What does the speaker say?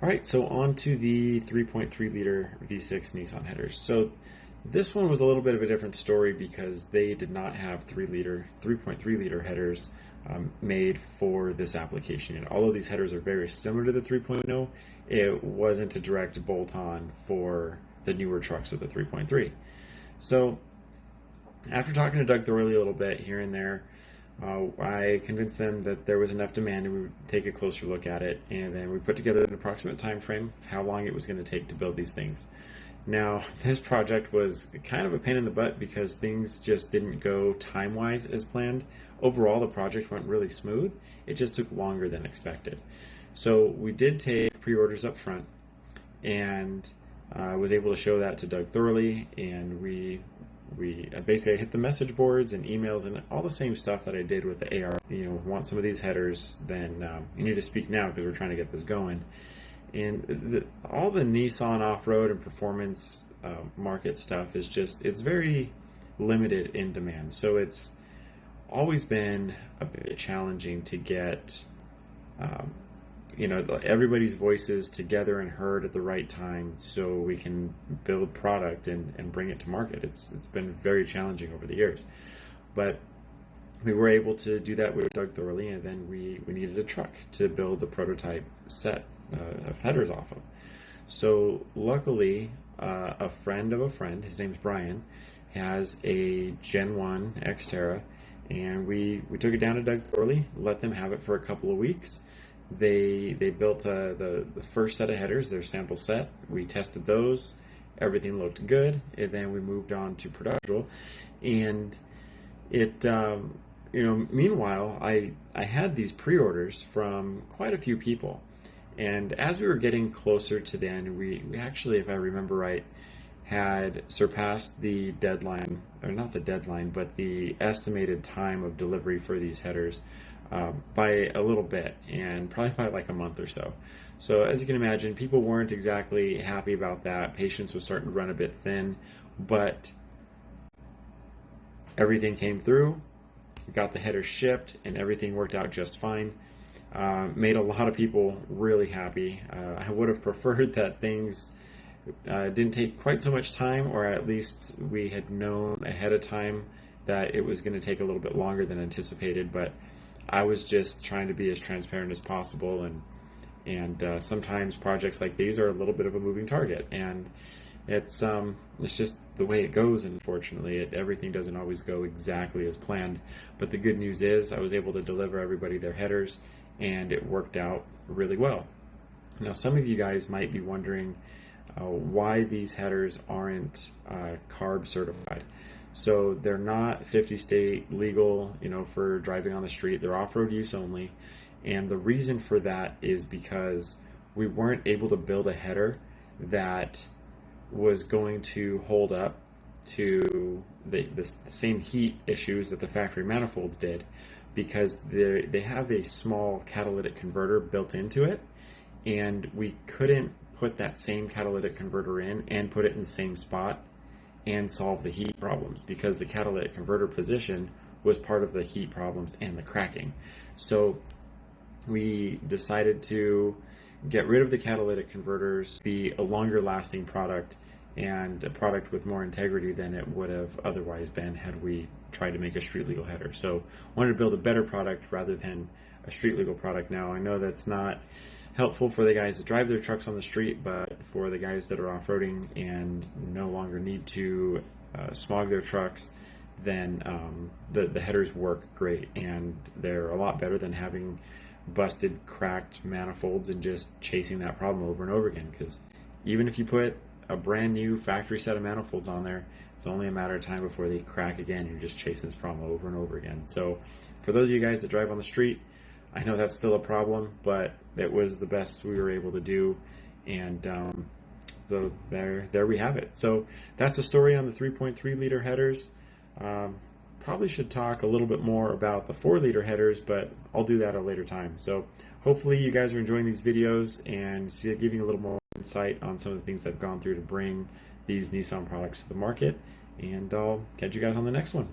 All right, so on to the 3.3 liter V6 Nissan headers. So this one was a little bit of a different story because they did not have 3.3 liter headers made for this application. And although these headers are very similar to the 3.0, it wasn't a direct bolt-on for the newer trucks with the 3.3. So after talking to Doug Thorley a little bit here and there, I convinced them that there was enough demand and we would take a closer look at it, and then we put together an approximate time frame of how long it was going to take to build these things. Now, this project was kind of a pain in the butt because things just didn't go time-wise as planned. Overall, the project went really smooth. It just took longer than expected. So we did take pre-orders up front, and I was able to show that to Doug Thorley, and we basically hit the message boards and emails and all the same stuff that I did with the AR. Want some of these headers, then you need to speak now because we're trying to get this going. And all the Nissan off-road and performance market stuff is it's very limited in demand. So it's always been a bit challenging to get everybody's voices together and heard at the right time so we can build product and bring it to market. It's been very challenging over the years. But we were able to do that with Doug Thorley, and then we needed a truck to build the prototype set of headers off of. So luckily, a friend of a friend, his name's Brian, has a Gen 1 Xterra, and we took it down to Doug Thorley, let them have it for a couple of weeks. They built the first set of headers, their sample set. We tested those. Everything looked good, and then we moved on to production. And it, meanwhile, I had these pre-orders from quite a few people. And as we were getting closer to the end, we actually, if I remember right, had surpassed the deadline, or not the deadline, but the estimated time of delivery for these headers by a little bit, and probably by like a month or so. So as you can imagine, people weren't exactly happy about that. Patience was starting to run a bit thin, but everything came through. We got the headers shipped, and everything worked out just fine. Made a lot of people really happy. I would have preferred that things didn't take quite so much time, or at least we had known ahead of time that it was going to take a little bit longer than anticipated, but I was just trying to be as transparent as possible, and sometimes projects like these are a little bit of a moving target, and it's just the way it goes. Unfortunately, everything doesn't always go exactly as planned. But the good news is I was able to deliver everybody their headers, and it worked out really well. Now, some of you guys might be wondering why these headers aren't CARB certified. So they're not 50 state legal, for driving on the street. They're off-road use only. And the reason for that is because we weren't able to build a header that was going to hold up to the same heat issues that the factory manifolds did, because they have a small catalytic converter built into it, and we couldn't put that same catalytic converter in and put it in the same spot and solve the heat problems, because the catalytic converter position was part of the heat problems and the cracking. So we decided to get rid of the catalytic converters, be a longer lasting product, and a product with more integrity than it would have otherwise been had we tried to make a street legal header. So wanted to build a better product rather than a street legal product. Now I know that's not helpful for the guys that drive their trucks on the street, but for the guys that are off-roading and no longer need to smog their trucks, then the headers work great, and they're a lot better than having busted, cracked manifolds and just chasing that problem over and over again. Because even if you put a brand new factory set of manifolds on there, it's only a matter of time before they crack again. You're just chasing this problem over and over again. So for those of you guys that drive on the street, I know that's still a problem, but it was the best we were able to do, and so there we have it. So that's the story on the 3.3 liter headers. Probably should talk a little bit more about the 4 liter headers, but I'll do that at a later time. So hopefully you guys are enjoying these videos and giving a little more insight on some of the things I've gone through to bring these Nissan products to the market, and I'll catch you guys on the next one.